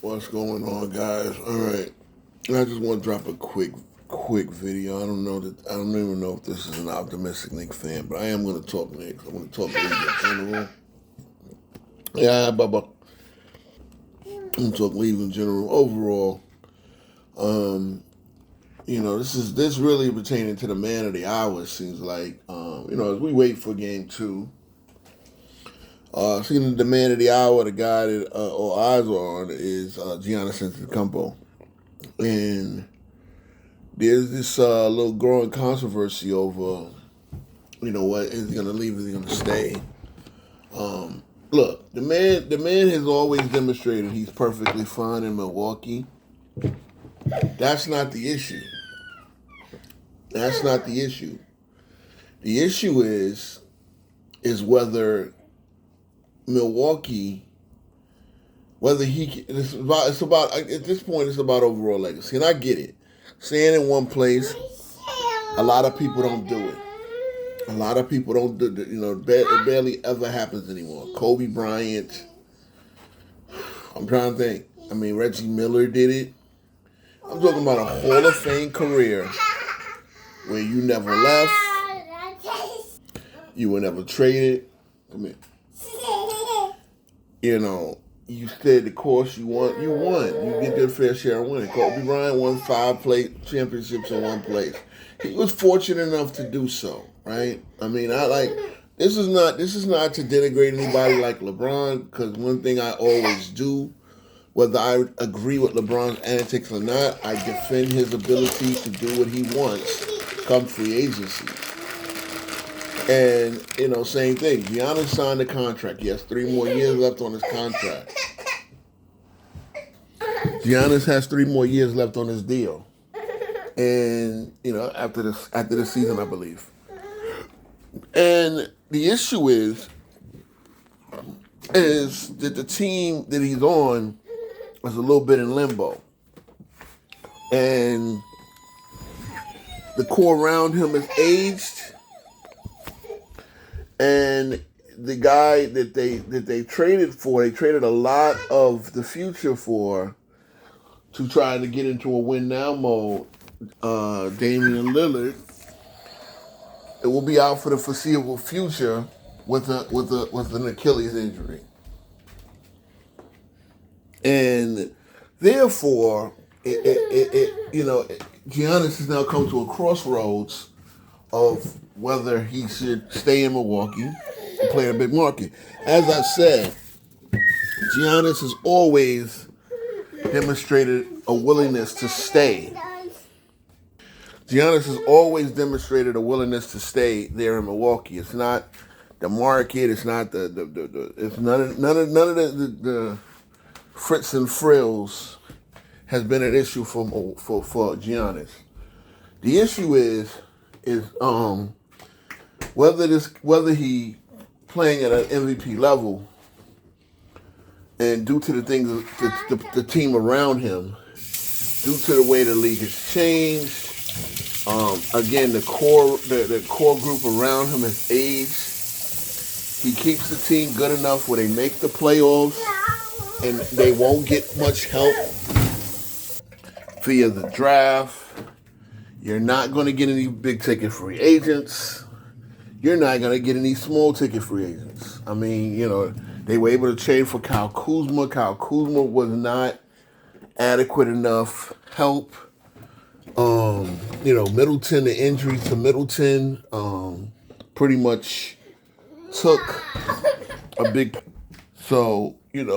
What's going on, guys? All right, I just want to drop a quick video. I don't even know if this is an optimistic Knicks fan, but I am going to talk Knicks. I'm going to talk league in general. Yeah, Bubba. I'm going to talk league in general. Overall, this really pertaining to the man of the hour. It seems like, as we wait for game two. Seeing the man of the hour, the guy that all eyes are on is Giannis Sweepstakes. And there's this little growing controversy over, what is he going to leave? Is he going to stay? Look, the man has always demonstrated he's perfectly fine in Milwaukee. That's not the issue. That's not the issue. The issue is whether Milwaukee, whether he can, it's about at this point it's about overall legacy, and I get it. Staying in one place, a lot of people don't do it. A lot of people don't do it. It barely ever happens anymore. Kobe Bryant. I'm trying to think. I mean, Reggie Miller did it. I'm talking about a Hall of Fame career where you never left. You were never traded. Come here. You stayed the course. You won. You get your fair share of winning. Kobe Bryant won 5 championships in one place. He was fortunate enough to do so, right? I mean, this is not to denigrate anybody like LeBron, because one thing I always do, whether I agree with LeBron's antics or not, I defend his ability to do what he wants come free agency. And, same thing. Giannis signed a contract. He has 3 more years left on his contract. Giannis has 3 more years left on his deal. And, after the season, I believe. And the issue is that the team that he's on is a little bit in limbo. And the core around him is aged. And the guy that they traded for, they traded a lot of the future for to try to get into a win now mode. Damian Lillard, it will be out for the foreseeable future with an Achilles injury, and therefore, Giannis has now come to a crossroads of whether he should stay in Milwaukee and play in a big market. As I said, Giannis has always demonstrated a willingness to stay. Giannis has always demonstrated a willingness to stay there in Milwaukee. It's not the market. It's not it's none of the fritz and frills has been an issue for Giannis. The issue is whether he playing at an MVP level, and due to the things the team around him, due to the way the league has changed, again the core group around him has aged. He keeps the team good enough where they make the playoffs, and they won't get much help via the draft. You're not going to get any big ticket free agents. You're not going to get any small ticket free agents. I mean, they were able to trade for Kyle Kuzma. Kyle Kuzma was not adequate enough help. Middleton, the injury to Middleton pretty much took a big... So, with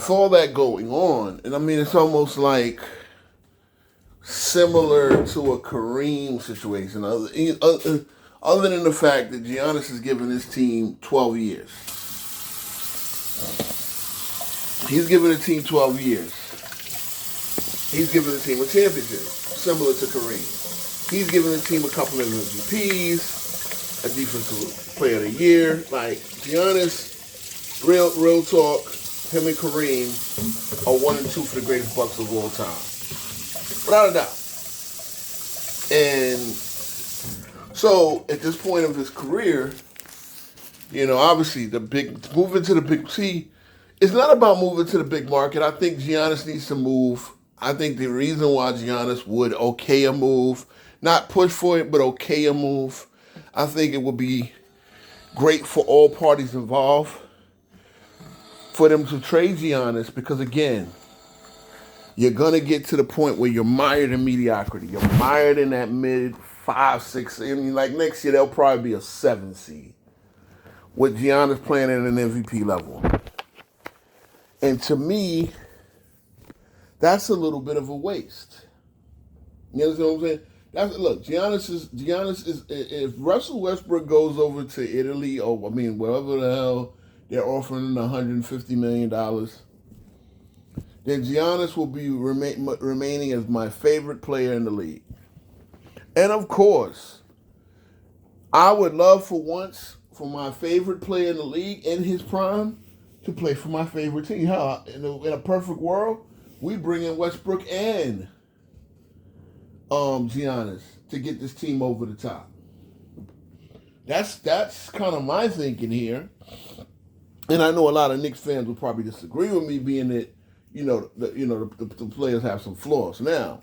all that going on, and I mean, it's almost like similar to a Kareem situation, other than the fact that Giannis has given his team 12 years. He's given the team 12 years. He's given the team a championship, similar to Kareem. He's given the team a couple of MVPs, a defensive player of the year. Like, Giannis, real talk, him and Kareem are 1 and 2 for the greatest Bucks of all time. Without a doubt. And so at this point of his career, obviously moving to the big C It's not about moving to the big market. I think Giannis needs to move. I think the reason why Giannis would okay a move, not push for it, but okay a move, I think it would be great for all parties involved for them to trade Giannis because, again, you're going to get to the point where you're mired in mediocrity. You're mired in that mid 5, 6. I mean, like next year, they'll probably be a 7 seed with Giannis playing at an MVP level. And to me, that's a little bit of a waste. You understand what I'm saying? Look, Giannis is if Russell Westbrook goes over to Italy or wherever the hell they're offering him $150 million, then Giannis will be remaining as my favorite player in the league. And of course, I would love for once for my favorite player in the league in his prime to play for my favorite team. In a perfect world, we bring in Westbrook and Giannis to get this team over the top. That's kind of my thinking here. And I know a lot of Knicks fans will probably disagree with me, being that the players have some flaws. Now,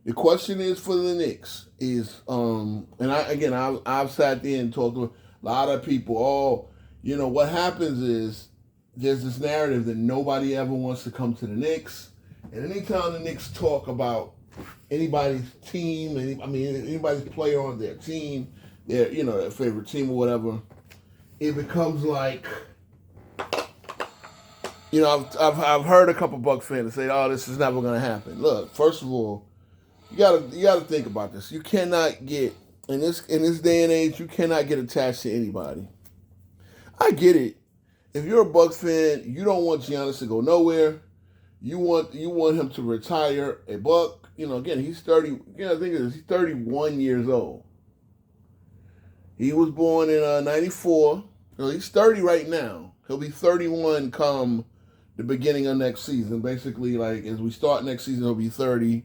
the question is for the Knicks is, I've sat there and talked to a lot of people. What happens is there's this narrative that nobody ever wants to come to the Knicks, and anytime the Knicks talk about anybody's team, anybody's player on their team, their favorite team or whatever, it becomes like, I've heard a couple Bucks fans say, "Oh, this is never going to happen." Look, first of all, you gotta think about this. You cannot get in this day and age. You cannot get attached to anybody. I get it. If you're a Bucks fan, you don't want Giannis to go nowhere. You want him to retire a Buck. Again, he's 30. He's 31 years old. He was born in '94. He's 30 right now. He'll be 31 come the beginning of next season. Basically, like as we start next season, he'll be 30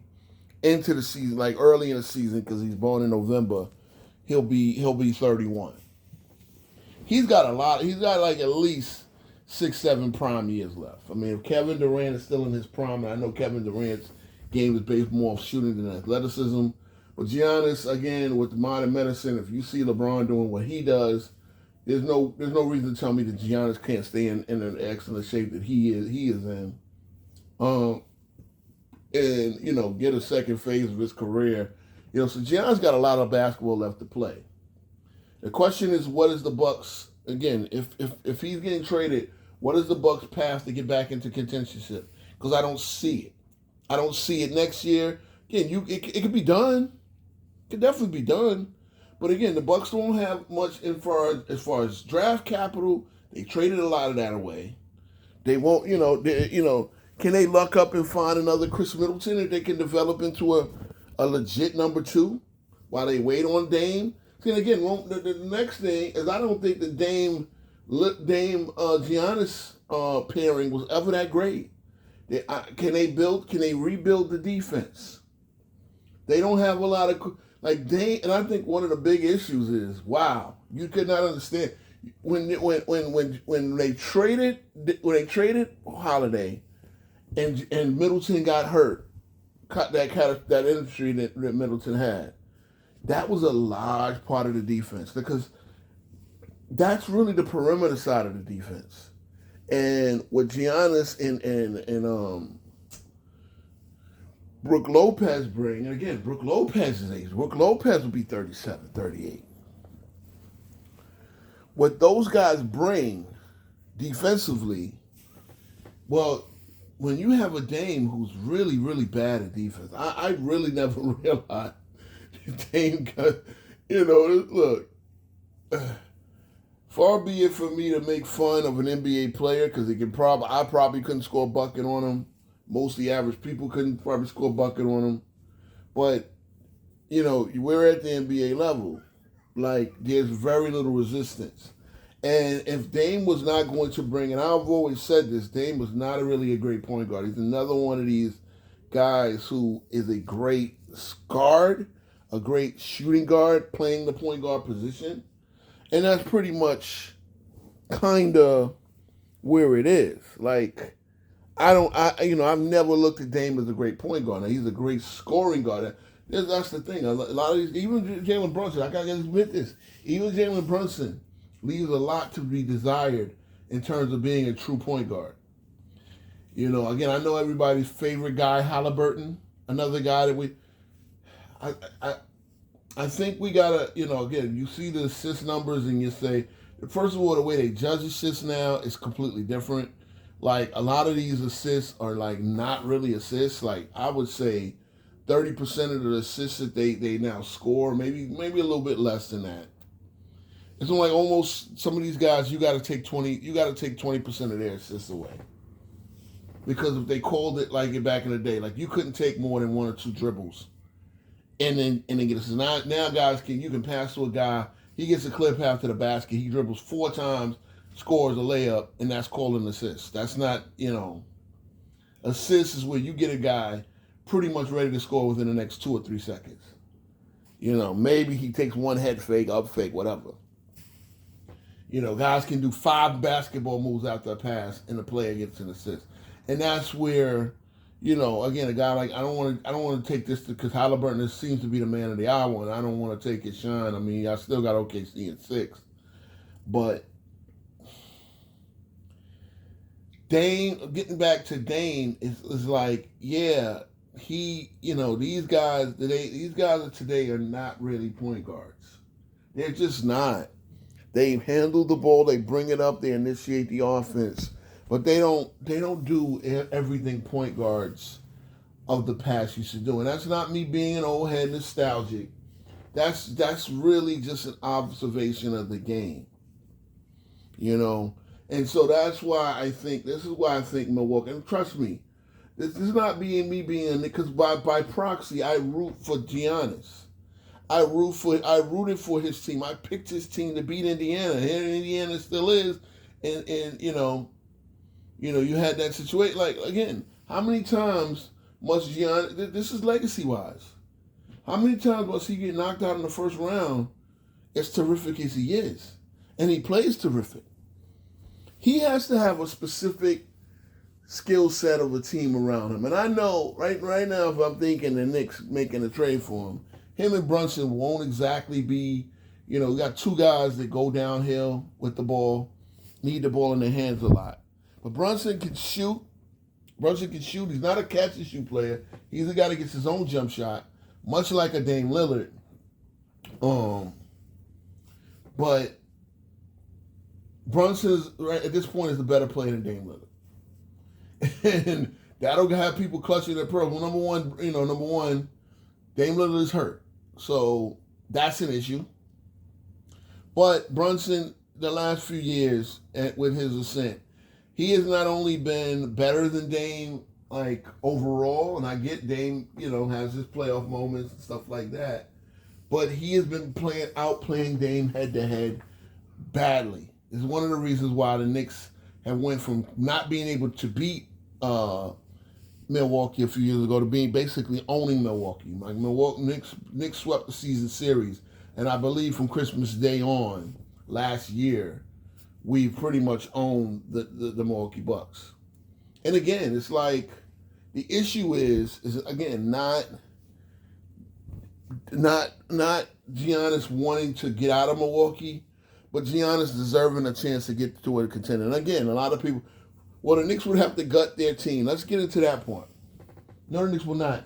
into the season, like early in the season, because he's born in November. He'll be 31. He's got like at least 6, 7 prime years left. If Kevin Durant is still in his prime, and I know Kevin Durant's game is based more off shooting than athleticism, but Giannis, again, with the modern medicine, if you see LeBron doing what he does, there's no reason to tell me that Giannis can't stay in an excellent shape that he is in. And get a second phase of his career. So Giannis got a lot of basketball left to play. The question is, what is the Bucks, again, if he's getting traded, what is the Bucks' path to get back into contentionship? Because I don't see it. I don't see it next year. Again, it could be done. It could definitely be done. But again, the Bucks don't have much as far as draft capital. They traded a lot of that away. They won't, can they luck up and find another Chris Middleton that they can develop into a legit number 2 while they wait on Dame? And again, the next thing is I don't think the Dame Giannis pairing was ever that great. Can they rebuild the defense? They don't have a lot of like Dame, and I think one of the big issues is you could not understand when they traded Holiday and Middleton got hurt, that injury that Middleton had. That was a large part of the defense because that's really the perimeter side of the defense. And with Giannis and Brook Lopez bring, and again, Brook Lopez's age. Brook Lopez will be 37, 38. What those guys bring defensively, well, when you have a Dame who's really, really bad at defense, I really never realized Dame got, look, far be it for me to make fun of an NBA player because I probably couldn't score a bucket on him. Most of the average people couldn't probably score a bucket on him. But, we're at the NBA level. Like, there's very little resistance. And if Dame was not going to bring, and I've always said this, Dame was not really a great point guard. He's another one of these guys who is a great guard, a great shooting guard, playing the point guard position. And that's pretty much kind of where it is. Like, I've never looked at Dame as a great point guard. Now, he's a great scoring guard. That's the thing. A lot of these, even Jalen Brunson, I gotta admit this. Even Jalen Brunson leaves a lot to be desired in terms of being a true point guard. Again, I know everybody's favorite guy, Halliburton, another guy that I, I, I think we gotta, again, you see the assist numbers and you say, first of all, the way they judge assists now is completely different. Like, a lot of these assists are like not really assists. Like, I would say 30% of the assists that they now score, maybe a little bit less than that. It's like almost some of these guys, you got to take 20% of their assists away. Because if they called it like it back in the day, like you couldn't take more than one or two dribbles, and then get it. So now guys you can pass to a guy, he gets a clip half to the basket, he dribbles 4 times, scores a layup, and that's called an assist. That's not assist is where you get a guy pretty much ready to score within the next 2 or 3 seconds. Maybe he takes one head fake, up fake, whatever. Guys can do 5 basketball moves after a pass, and the player gets an assist. And that's where, again, a guy like I don't want to take this because Halliburton seems to be the man of the hour, and I don't want to take his shine. I mean, I still got OKC in 6, but Dame, getting back to Dame is like, yeah, these guys of today are not really point guards. They're just not. They handle the ball, they bring it up, they initiate the offense. But they don't do everything point guards of the past used to do. And that's not me being an old head nostalgic. That's really just an observation of the game. And so that's why this is why I think Milwaukee, and trust me, this is not me being, because by proxy, I root for Giannis. I rooted for his team. I picked his team to beat Indiana. And Indiana still is. And you had that situation. Like, again, how many times must Giannis, this is legacy-wise, how many times must he get knocked out in the first round as terrific as he is? And he plays terrific. He has to have a specific skill set of a team around him. And I know, right now, if I'm thinking the Knicks making a trade for him and Brunson won't exactly be, we got 2 guys that go downhill with the ball, need the ball in their hands a lot. But Brunson can shoot. He's not a catch-and-shoot player. He's a guy that gets his own jump shot, much like a Dame Lillard. But Brunson right at this point is a better player than Dame Lillard, and that'll have people clutching their pearls. Well, number one, Dame Lillard is hurt, so that's an issue. But Brunson, the last few years with his ascent, he has not only been better than Dame, like, overall, and I get Dame, has his playoff moments and stuff like that, but he has been outplaying Dame head-to-head badly. It's one of the reasons why the Knicks have went from not being able to beat Milwaukee a few years ago to being basically owning Milwaukee. Like, Knicks swept the season series, and I believe from Christmas Day on last year, we pretty much own the Milwaukee Bucks. And again, it's like the issue is again not Giannis wanting to get out of Milwaukee, but Giannis deserving a chance to get to a contender. And again, a lot of people, the Knicks would have to gut their team. Let's get into that point. No, the Knicks will not.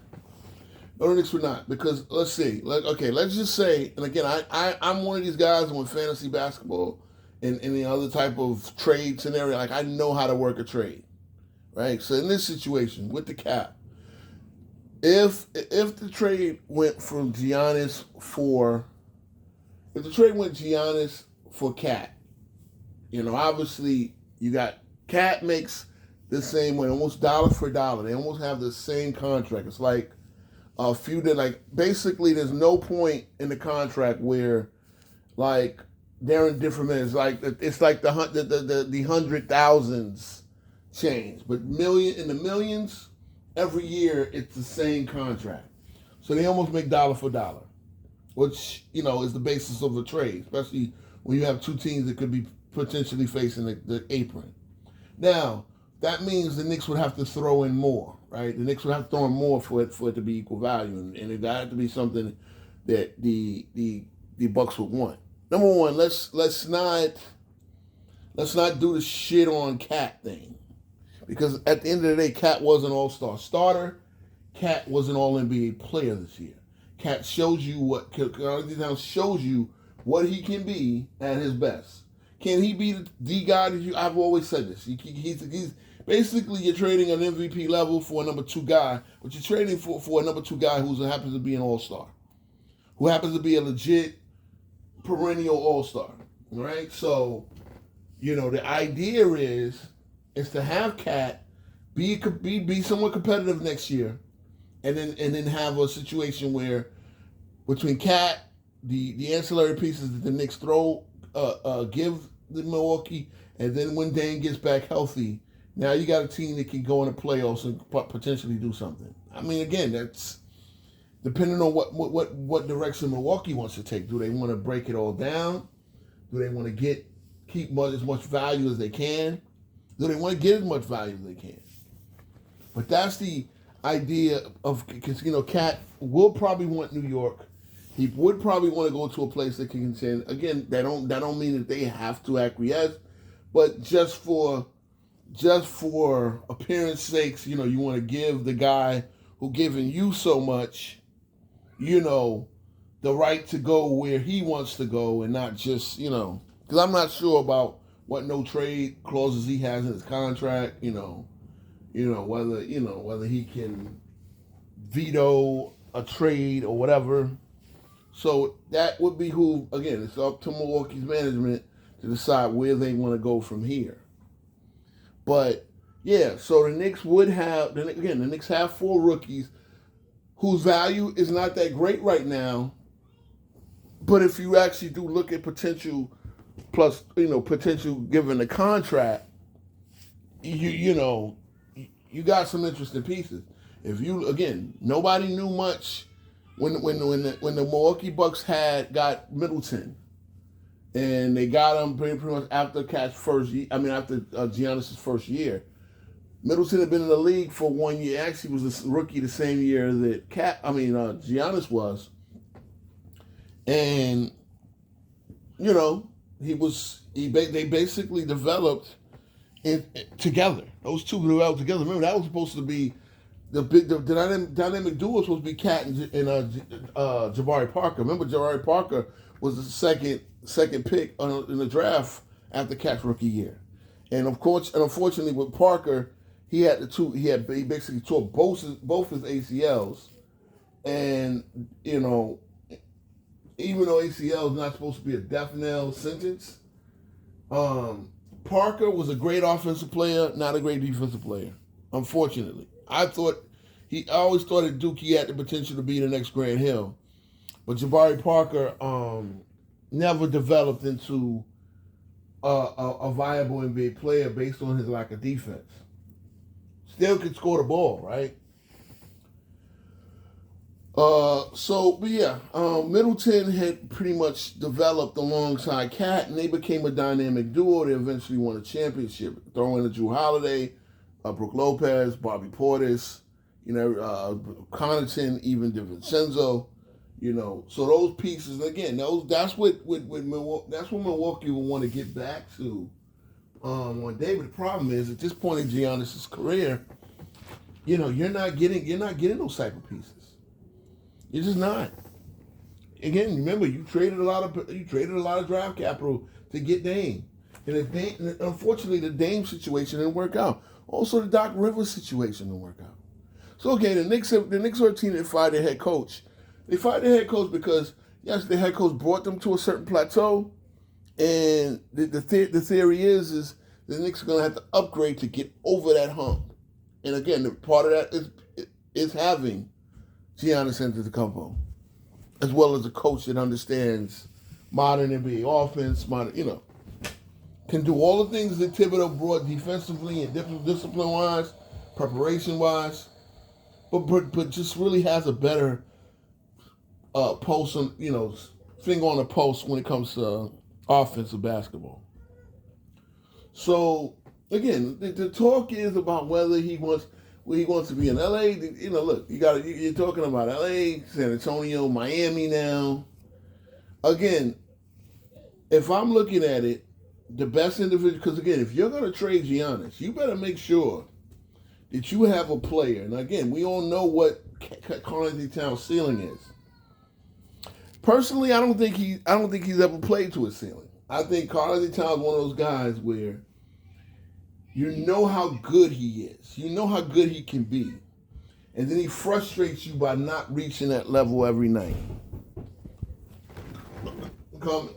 No, the Knicks would not, because let's see. Let's just say, and again, I'm one of these guys with fantasy basketball and the other type of trade scenario. Like, I know how to work a trade, right? So in this situation with the cap, if the trade went from Giannis for Cat, obviously you got Cat makes the same way, almost dollar for dollar. They almost have the same contract. It's like a few that, like, basically there's no point in the contract where, like, they're in different minutes. Like, it's like the 100,000s change, but in the millions every year it's the same contract. So they almost make dollar for dollar, which is the basis of a trade, especially when you have 2 teams that could be potentially facing the apron. Now, that means the Knicks would have to throw in more, right? The Knicks would have to throw in more for it to be equal value, and it had to be something that the Bucks would want. Number one, let's not do the shit on Cat thing, because at the end of the day, Cat was an All-Star starter. Cat was an All NBA player this year. Cat shows you shows you what he can be at his best. Can he be the guy that I've always said this. He's basically, you're trading an MVP level for a number two guy, but you're trading for a number two guy who happens to be an all-star, who happens to be a legit perennial all-star. Right? So, the idea is to have Cat be somewhat competitive next year, and then have a situation where between Cat, the ancillary pieces that the Knicks give the Milwaukee, and then when Dame gets back healthy, now you got a team that can go in the playoffs and potentially do something. I mean, again, that's depending on what direction Milwaukee wants to take. Do they want to break it all down? Do they want to keep as much value as they can? Do they want to get as much value as they can? But that's the idea of, because Cat will probably want New York. He would probably want to go to a place that can contend. Again, that don't mean that they have to acquiesce, but just for appearance sakes, you want to give the guy who given you so much, the right to go where he wants to go, and not just, because I'm not sure about what no trade clauses he has in his contract, whether he can veto a trade or whatever. So that would behoove, again, it's up to Milwaukee's management to decide where they want to go from here. But, yeah, so the Knicks the Knicks have 4 rookies whose value is not that great right now. But if you actually do look at potential potential given the contract, you got some interesting pieces. If nobody knew much when the Milwaukee Bucks got Middleton, and they got him pretty much after after Giannis' first year. Middleton had been in the league for 1 year. Actually, was a rookie the same year that Giannis was, and they basically developed together. Those two developed together. Remember, that was supposed to be the dynamic duo was supposed to be Cat and Jabari Parker. Remember, Jabari Parker was the second pick in the draft after Cat's rookie year, and unfortunately with Parker, he basically tore both his ACLs, and even though ACL is not supposed to be a death knell sentence, Parker was a great offensive player, not a great defensive player. Unfortunately, I always thought at Duke he had the potential to be the next Grant Hill, but Jabari Parker never developed into a viable NBA player based on his lack of defense. Still could score the ball, right? Middleton had pretty much developed alongside Cat, and they became a dynamic duo. They eventually won a championship. Throw in a Drew Holiday, Brook Lopez, Bobby Portis, Connaughton, even DiVincenzo. So those pieces again. That's what Milwaukee. That's what Milwaukee will want to get back to one day. But the problem is, at this point in Giannis' career, you're not getting those type of pieces. You're just not. Again, remember, you traded a lot of draft capital to get Dame, and unfortunately, the Dame situation didn't work out. Also, the Doc Rivers situation didn't work out. So, okay, the Knicks are a team that fired their head coach. They fired their head coach because, yes, the head coach brought them to a certain plateau, and the theory is the Knicks are going to have to upgrade to get over that hump. And again, the part of that is having Giannis Antetokounmpo, as well as a coach that understands modern NBA offense, can do all the things that Thibodeau brought defensively and discipline-wise, preparation-wise, but just really has a better pulse on, finger on the pulse when it comes to offensive basketball. So, again, the talk is about whether he wants to be in LA. You know, look, you're talking about LA, San Antonio, Miami now. Again, if I'm looking at it, the best individual, because again, if you're going to trade Giannis, you better make sure that you have a player. And again, we all know what Karl-Anthony Towns' ceiling is. Personally, I don't think he's ever played to his ceiling. I think Karl-Anthony Towns is one of those guys where you know how good he is. You know how good he can be. And then he frustrates you by not reaching that level every night. Come.